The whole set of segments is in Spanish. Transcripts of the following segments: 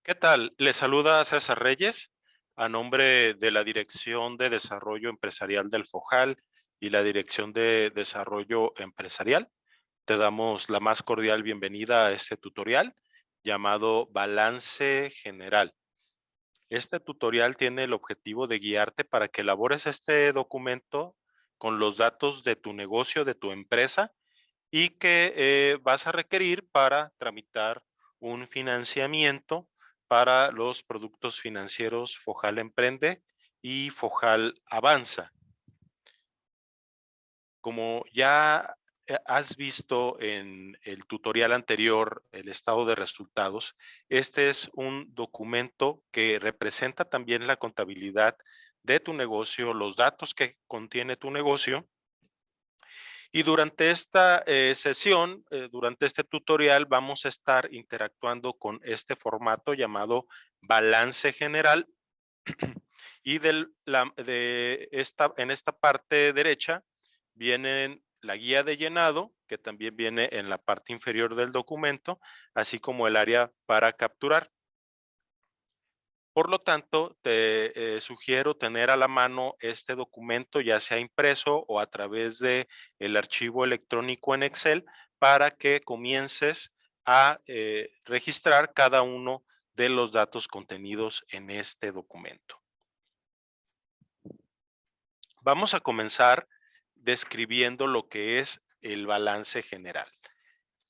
¿Qué tal? Le saluda César Reyes a nombre de la Dirección de Desarrollo Empresarial del FOJAL y la Dirección de Desarrollo Empresarial. Te damos la más cordial bienvenida a este tutorial llamado Balance General. Este tutorial tiene el objetivo de guiarte para que elabores este documento con los datos de tu negocio, de tu empresa y que vas a requerir para tramitar un financiamiento para los productos financieros Fojal Emprende y Fojal Avanza. Como ya has visto en el tutorial anterior, el estado de resultados, este es un documento que representa también la contabilidad de tu negocio, los datos que contiene tu negocio. Y durante esta sesión, durante este tutorial, vamos a estar interactuando con este formato llamado balance general. Y en esta parte derecha vienen la guía de llenado, que también viene en la parte inferior del documento, así como el área para capturar. Por lo tanto, te sugiero tener a la mano este documento, ya sea impreso o a través de el archivo electrónico en Excel, para que comiences a registrar cada uno de los datos contenidos en este documento. Vamos a comenzar describiendo lo que es el balance general.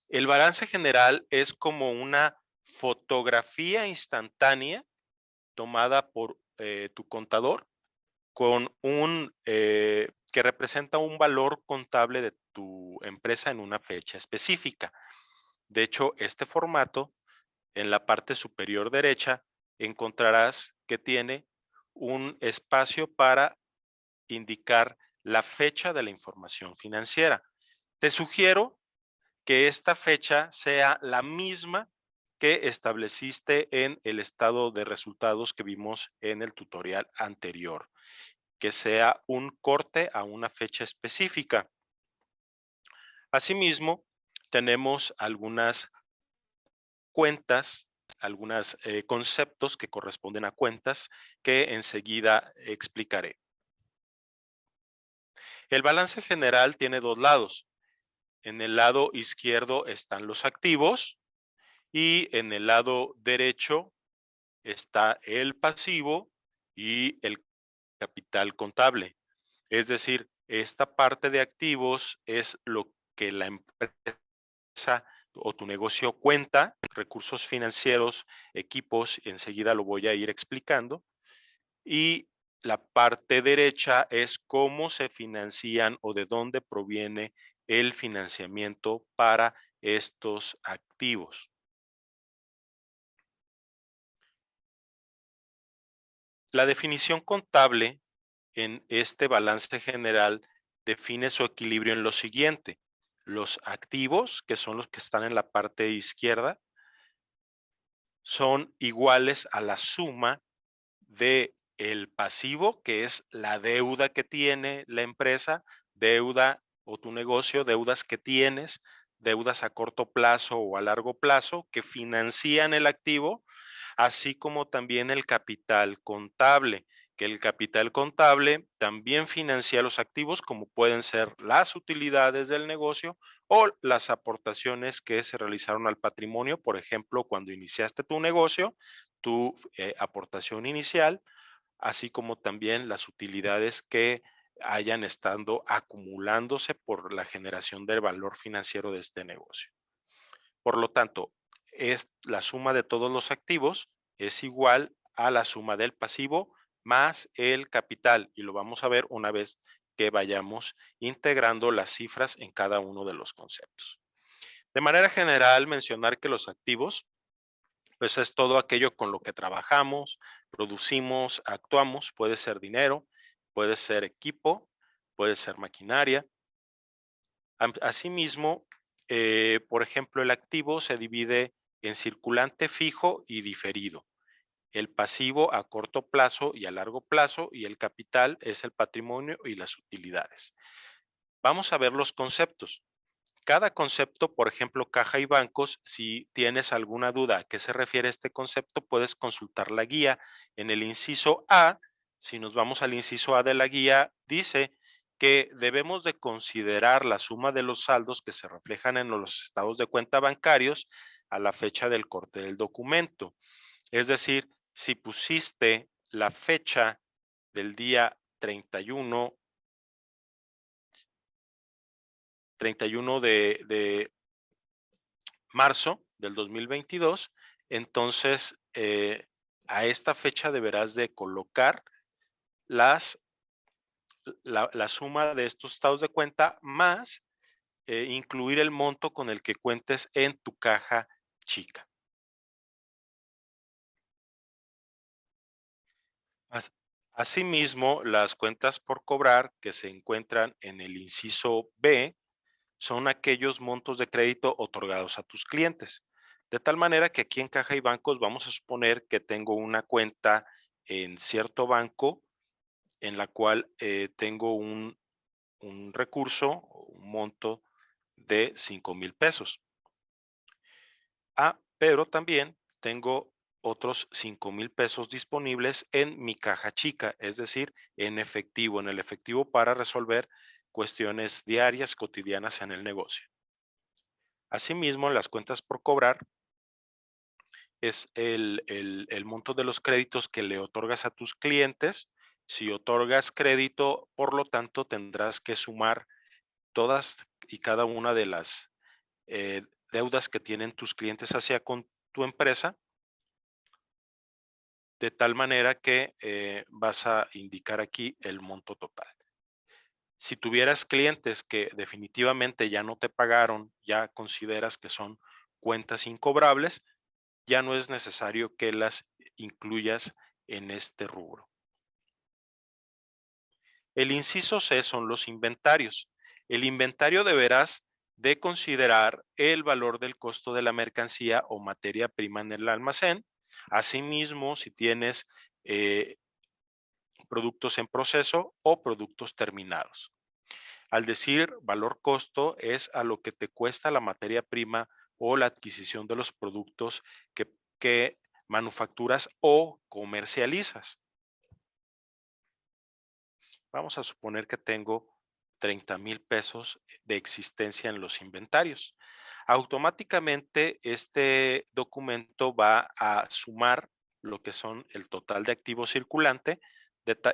El balance general es como una fotografía instantánea tomada por tu contador con que representa un valor contable de tu empresa en una fecha específica. De hecho, este formato, en la parte superior derecha, encontrarás que tiene un espacio para indicar la fecha de la información financiera. Te sugiero que esta fecha sea la misma que estableciste en el estado de resultados que vimos en el tutorial anterior, que sea un corte a una fecha específica. Asimismo, tenemos algunas cuentas, algunos conceptos que corresponden a cuentas que enseguida explicaré. El balance general tiene dos lados. En el lado izquierdo están los activos y en el lado derecho está el pasivo y el capital contable. Es decir, esta parte de activos es lo que la empresa o tu negocio cuenta, recursos financieros, equipos, y enseguida lo voy a ir explicando. Y la parte derecha es cómo se financian o de dónde proviene el financiamiento para estos activos. La definición contable en este balance general define su equilibrio en lo siguiente. Los activos, que son los que están en la parte izquierda, son iguales a la suma de el pasivo, que es la deuda que tiene la empresa, deuda o tu negocio, deudas que tienes, deudas a corto plazo o a largo plazo que financian el activo, así como también el capital contable, que el capital contable también financia los activos, como pueden ser las utilidades del negocio o las aportaciones que se realizaron al patrimonio, por ejemplo, cuando iniciaste tu negocio, tu aportación inicial, así como también las utilidades que hayan estado acumulándose por la generación del valor financiero de este negocio. Por lo tanto, es la suma de todos los activos es igual a la suma del pasivo más el capital, y lo vamos a ver una vez que vayamos integrando las cifras en cada uno de los conceptos. De manera general, mencionar que los activos, pues es todo aquello con lo que trabajamos, producimos, actuamos, puede ser dinero, puede ser equipo, puede ser maquinaria. Asimismo, por ejemplo, el activo se divide en circulante fijo y diferido. El pasivo a corto plazo y a largo plazo, y el capital es el patrimonio y las utilidades. Vamos a ver los conceptos. Cada concepto, por ejemplo, caja y bancos, si tienes alguna duda a qué se refiere este concepto, puedes consultar la guía. En el inciso A, si nos vamos al inciso A de la guía, dice que debemos de considerar la suma de los saldos que se reflejan en los estados de cuenta bancarios a la fecha del corte del documento. Es decir, si pusiste la fecha del día 31 de marzo del 2022, entonces a esta fecha deberás de colocar las, la suma de estos estados de cuenta más incluir el monto con el que cuentes en tu caja chica. As- Asimismo, las cuentas por cobrar que se encuentran en el inciso B son aquellos montos de crédito otorgados a tus clientes. De tal manera que aquí en Caja y Bancos vamos a suponer que tengo una cuenta en cierto banco en la cual tengo un recurso, un monto de 5,000 pesos. Pero también tengo otros 5,000 pesos disponibles en mi caja chica, es decir, en efectivo, en el efectivo para resolver cuestiones diarias, cotidianas en el negocio. Asimismo, en las cuentas por cobrar es el monto de los créditos que le otorgas a tus clientes. Si otorgas crédito, por lo tanto, tendrás que sumar todas y cada una de las deudas que tienen tus clientes hacia con tu empresa, de tal manera que vas a indicar aquí el monto total. Si tuvieras clientes que definitivamente ya no te pagaron, ya consideras que son cuentas incobrables, ya no es necesario que las incluyas en este rubro. El inciso C son los inventarios. El inventario deberás de considerar el valor del costo de la mercancía o materia prima en el almacén. Asimismo, si tienes eh, productos en proceso o productos terminados. Al decir valor costo es a lo que te cuesta la materia prima o la adquisición de los productos que manufacturas o comercializas. Vamos a suponer que tengo 30,000 pesos de existencia en los inventarios. Automáticamente este documento va a sumar lo que son el total de activo circulante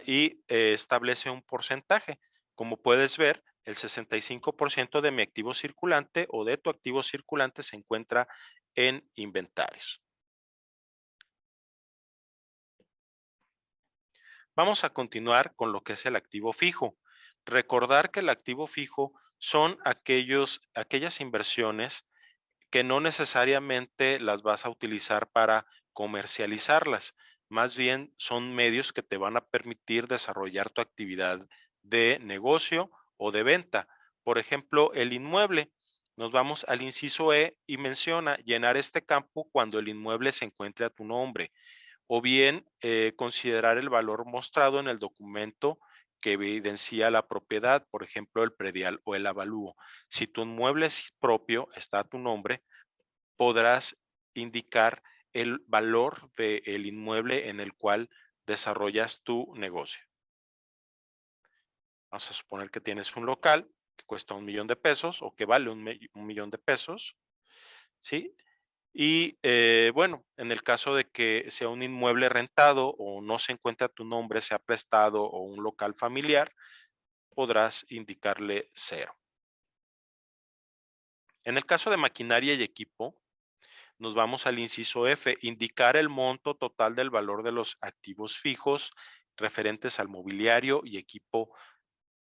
y establece un porcentaje. Como puedes ver, el 65% de mi activo circulante o de tu activo circulante se encuentra en inventarios. Vamos a continuar con lo que es el activo fijo. Recordar que el activo fijo son aquellas inversiones que no necesariamente las vas a utilizar para comercializarlas, más bien son medios que te van a permitir desarrollar tu actividad de negocio o de venta. Por ejemplo, el inmueble. Nos vamos al inciso E y menciona llenar este campo cuando el inmueble se encuentre a tu nombre o bien considerar el valor mostrado en el documento que evidencia la propiedad, por ejemplo, el predial o el avalúo. Si tu inmueble es propio, está a tu nombre, podrás indicar el valor del inmueble en el cual desarrollas tu negocio. Vamos a suponer que tienes un local que cuesta 1,000,000 de pesos o que vale 1,000,000 de pesos, ¿sí? Y bueno, en el caso de que sea un inmueble rentado o no se encuentre a tu nombre, sea prestado o un local familiar, podrás indicarle cero. En el caso de maquinaria y equipo, nos vamos al inciso F, indicar el monto total del valor de los activos fijos referentes al mobiliario y equipo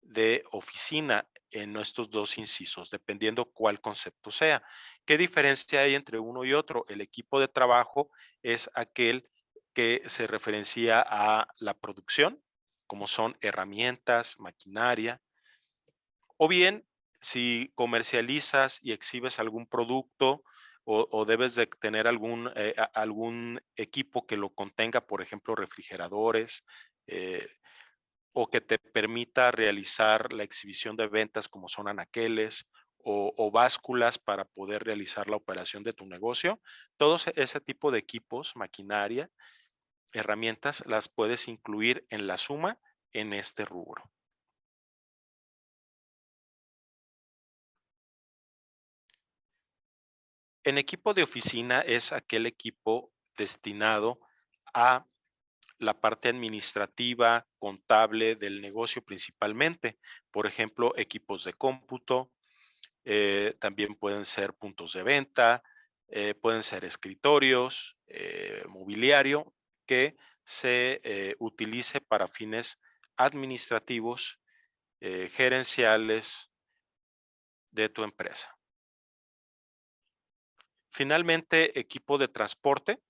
de oficina en estos dos incisos, dependiendo cuál concepto sea. ¿Qué diferencia hay entre uno y otro? El equipo de trabajo es aquel que se referencia a la producción, como son herramientas, maquinaria, o bien si comercializas y exhibes algún producto o debes de tener algún equipo que lo contenga, por ejemplo, refrigeradores, eh, o que te permita realizar la exhibición de ventas como son anaqueles o básculas para poder realizar la operación de tu negocio. Todos ese tipo de equipos, maquinaria, herramientas, las puedes incluir en la suma en este rubro. En equipo de oficina es aquel equipo destinado a la parte administrativa, contable del negocio principalmente. Por ejemplo, equipos de cómputo, también pueden ser puntos de venta, pueden ser escritorios, mobiliario que se utilice para fines administrativos, gerenciales de tu empresa. Finalmente, equipo de transporte.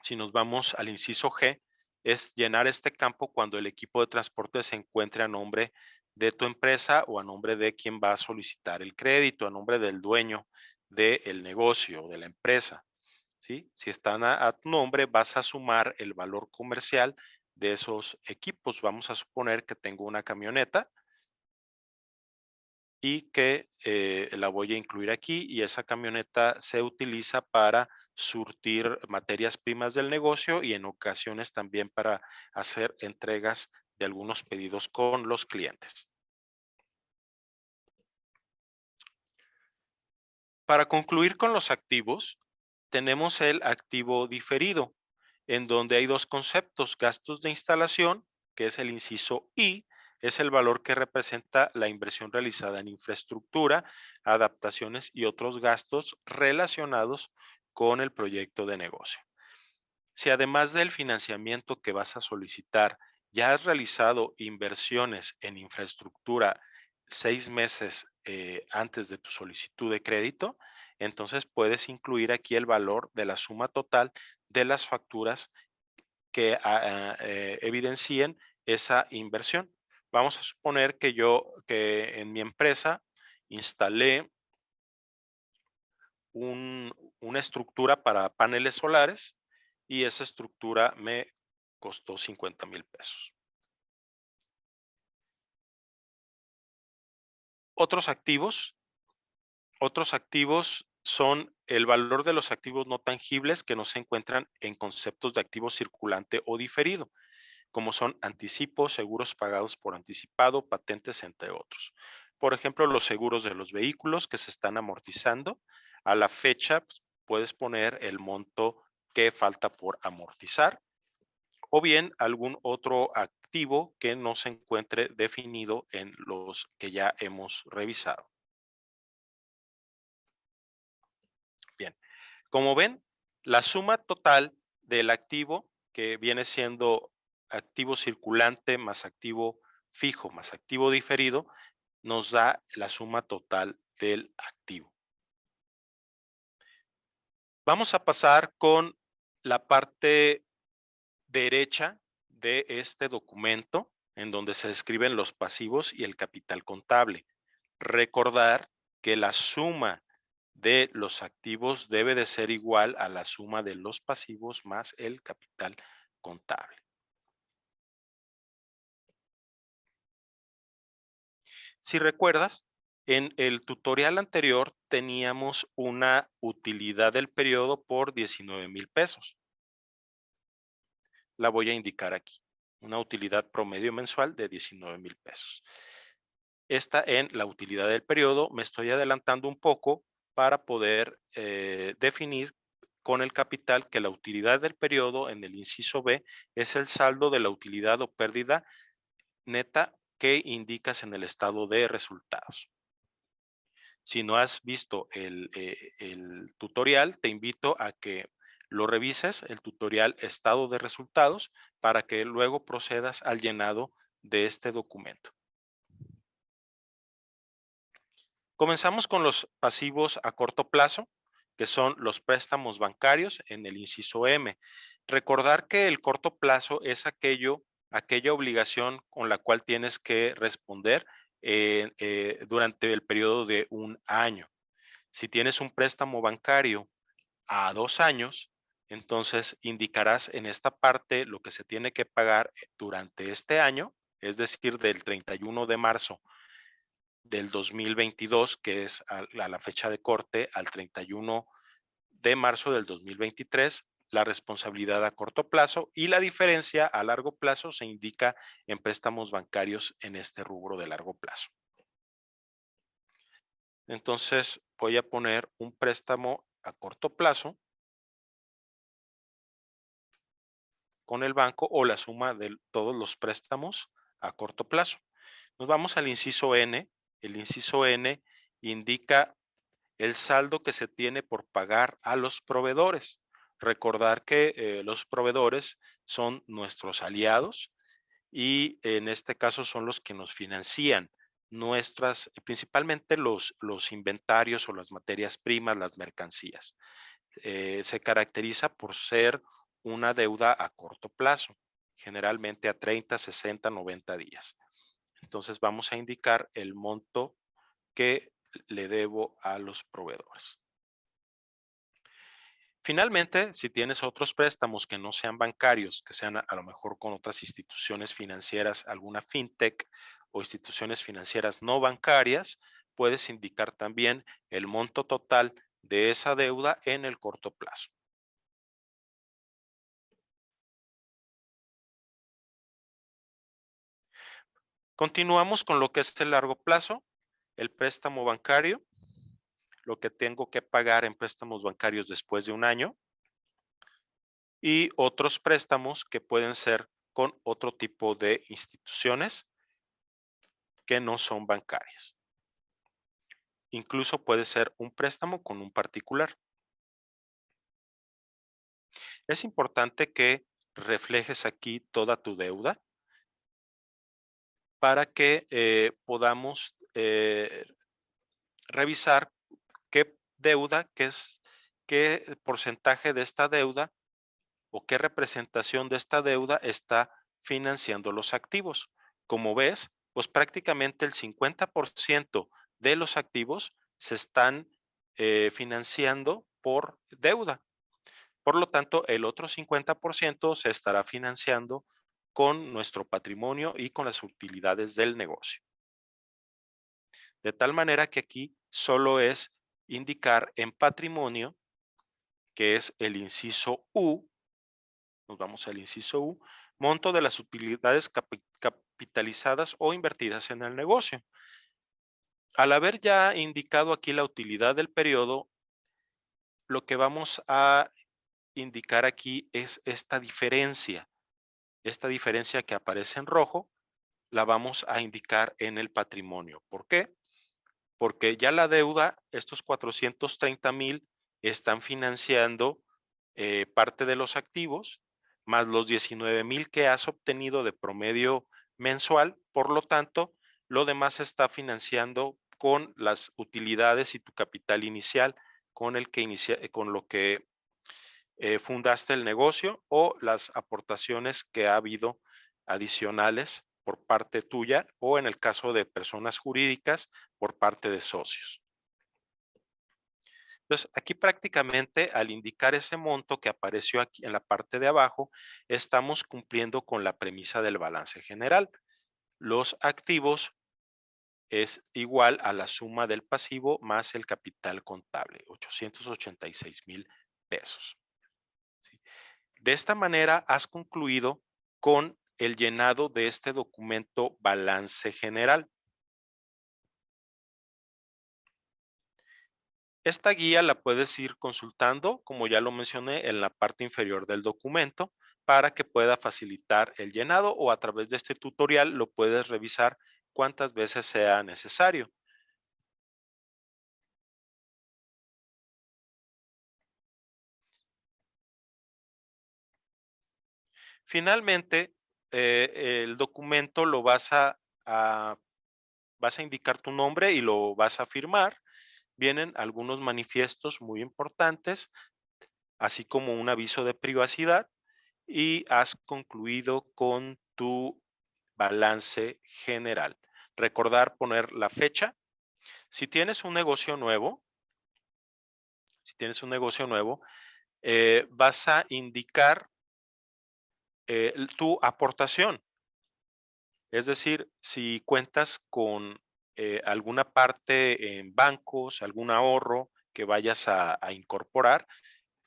Si nos vamos al inciso G, es llenar este campo cuando el equipo de transporte se encuentre a nombre de tu empresa o a nombre de quien va a solicitar el crédito, a nombre del dueño del negocio o de la empresa. ¿Sí? Si están a tu nombre, vas a sumar el valor comercial de esos equipos. Vamos a suponer que tengo una camioneta y que la voy a incluir aquí, y esa camioneta se utiliza para surtir materias primas del negocio y en ocasiones también para hacer entregas de algunos pedidos con los clientes. Para concluir con los activos, tenemos el activo diferido, en donde hay dos conceptos: gastos de instalación, que es el inciso I, es el valor que representa la inversión realizada en infraestructura, adaptaciones y otros gastos relacionados con el proyecto de negocio. Si además del financiamiento que vas a solicitar, ya has realizado inversiones en infraestructura 6 meses antes de tu solicitud de crédito, entonces puedes incluir aquí el valor de la suma total de las facturas que evidencien esa inversión. Vamos a suponer que en mi empresa instalé una estructura para paneles solares y esa estructura me costó 50,000 pesos. Otros activos, otros activos son el valor de los activos no tangibles que no se encuentran en conceptos de activo circulante o diferido, como son anticipos, seguros pagados por anticipado, patentes, entre otros. Por ejemplo, los seguros de los vehículos que se están amortizando. A la fecha, pues, puedes poner el monto que falta por amortizar, o bien algún otro activo que no se encuentre definido en los que ya hemos revisado. Bien, como ven, la suma total del activo, que viene siendo activo circulante más activo fijo más activo diferido, nos da la suma total del activo. Vamos a pasar con la parte derecha de este documento, en donde se describen los pasivos y el capital contable. Recordar que la suma de los activos debe de ser igual a la suma de los pasivos más el capital contable. Si recuerdas, en el tutorial anterior teníamos una utilidad del periodo por 19,000 pesos. La voy a indicar aquí. Una utilidad promedio mensual de 19,000 pesos. Esta en la utilidad del periodo. Me estoy adelantando un poco para poder definir con el capital que la utilidad del periodo en el inciso B es el saldo de la utilidad o pérdida neta que indicas en el estado de resultados. Si no has visto el tutorial, te invito a que lo revises, el tutorial estado de resultados, para que luego procedas al llenado de este documento. Comenzamos con los pasivos a corto plazo, que son los préstamos bancarios en el inciso M. Recordar que el corto plazo es aquella obligación con la cual tienes que responder durante el periodo de un año. Si tienes un préstamo bancario a 2 años, entonces indicarás en esta parte lo que se tiene que pagar durante este año, es decir, del 31 de marzo del 2022, que es a la fecha de corte, al 31 de marzo del 2023, la responsabilidad a corto plazo, y la diferencia a largo plazo se indica en préstamos bancarios en este rubro de largo plazo. Entonces voy a poner un préstamo a corto plazo con el banco o la suma de todos los préstamos a corto plazo. Nos vamos al inciso N. El inciso N indica el saldo que se tiene por pagar a los proveedores. Recordar que los proveedores son nuestros aliados y en este caso son los que nos financian principalmente los inventarios o las materias primas, las mercancías. Se caracteriza por ser una deuda a corto plazo, generalmente a 30, 60, 90 días. Entonces vamos a indicar el monto que le debo a los proveedores. Finalmente, si tienes otros préstamos que no sean bancarios, que sean a lo mejor con otras instituciones financieras, alguna fintech o instituciones financieras no bancarias, puedes indicar también el monto total de esa deuda en el corto plazo. Continuamos con lo que es el largo plazo, el préstamo bancario, lo que tengo que pagar en préstamos bancarios después de un año, y otros préstamos que pueden ser con otro tipo de instituciones que no son bancarias. Incluso puede ser un préstamo con un particular. Es importante que reflejes aquí toda tu deuda para que podamos revisar qué deuda, qué porcentaje de esta deuda o qué representación de esta deuda está financiando los activos. Como ves, pues prácticamente el 50% de los activos se están financiando por deuda. Por lo tanto, el otro 50% se estará financiando con nuestro patrimonio y con las utilidades del negocio. De tal manera que aquí solo es indicar en patrimonio, que es el inciso U, nos vamos al inciso U, monto de las utilidades capitalizadas o invertidas en el negocio. Al haber ya indicado aquí la utilidad del periodo, lo que vamos a indicar aquí es esta diferencia. Esta diferencia que aparece en rojo, la vamos a indicar en el patrimonio. ¿Por qué? Porque ya la deuda, estos 430,000, están financiando parte de los activos, más los 19,000 que has obtenido de promedio mensual. Por lo tanto, lo demás se está financiando con las utilidades y tu capital inicial con con lo que fundaste el negocio, o las aportaciones que ha habido adicionales por parte tuya, o en el caso de personas jurídicas, por parte de socios. Entonces, aquí prácticamente al indicar ese monto que apareció aquí en la parte de abajo, estamos cumpliendo con la premisa del balance general. Los activos es igual a la suma del pasivo más el capital contable, 886,000 pesos. ¿Sí? De esta manera has concluido con el llenado de este documento balance general. Esta guía la puedes ir consultando, como ya lo mencioné, en la parte inferior del documento, para que pueda facilitar el llenado, o a través de este tutorial lo puedes revisar cuantas veces sea necesario. Finalmente, el documento lo vas a indicar tu nombre y lo vas a firmar. Vienen algunos manifiestos muy importantes, así como un aviso de privacidad, y has concluido con tu balance general. Recordar poner la fecha. Si tienes un negocio nuevo, vas a indicar tu aportación. Es decir, si cuentas con alguna parte en bancos, algún ahorro que vayas a incorporar,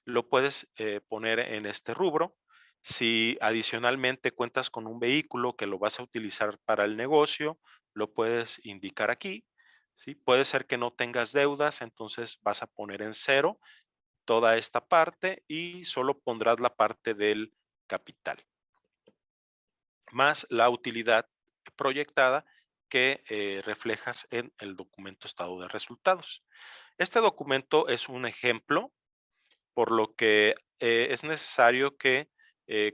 lo puedes poner en este rubro. Si adicionalmente cuentas con un vehículo que lo vas a utilizar para el negocio, lo puedes indicar aquí. ¿Sí? Puede ser que no tengas deudas, entonces vas a poner en cero toda esta parte y solo pondrás la parte del capital, más la utilidad proyectada que reflejas en el documento estado de resultados. Este documento es un ejemplo, por lo que es necesario que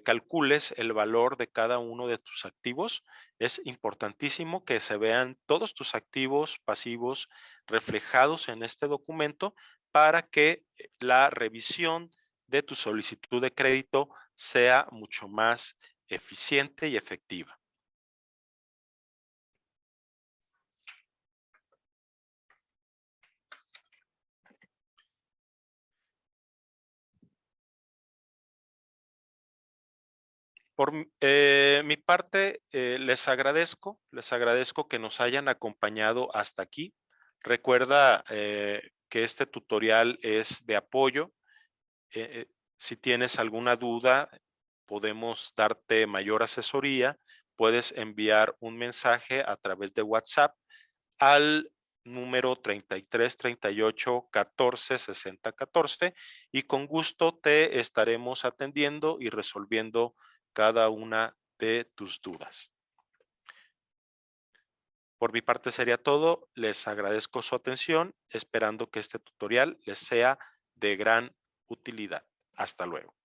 calcules el valor de cada uno de tus activos. Es importantísimo que se vean todos tus activos pasivos reflejados en este documento para que la revisión de tu solicitud de crédito sea mucho más eficiente y efectiva. Por mi parte, les agradezco que nos hayan acompañado hasta aquí. Recuerda que este tutorial es de apoyo. Si tienes alguna duda, podemos darte mayor asesoría. Puedes enviar un mensaje a través de WhatsApp al número 33 38 14 60 14 y con gusto te estaremos atendiendo y resolviendo cada una de tus dudas. Por mi parte sería todo. Les agradezco su atención, esperando que este tutorial les sea de gran utilidad. Hasta luego.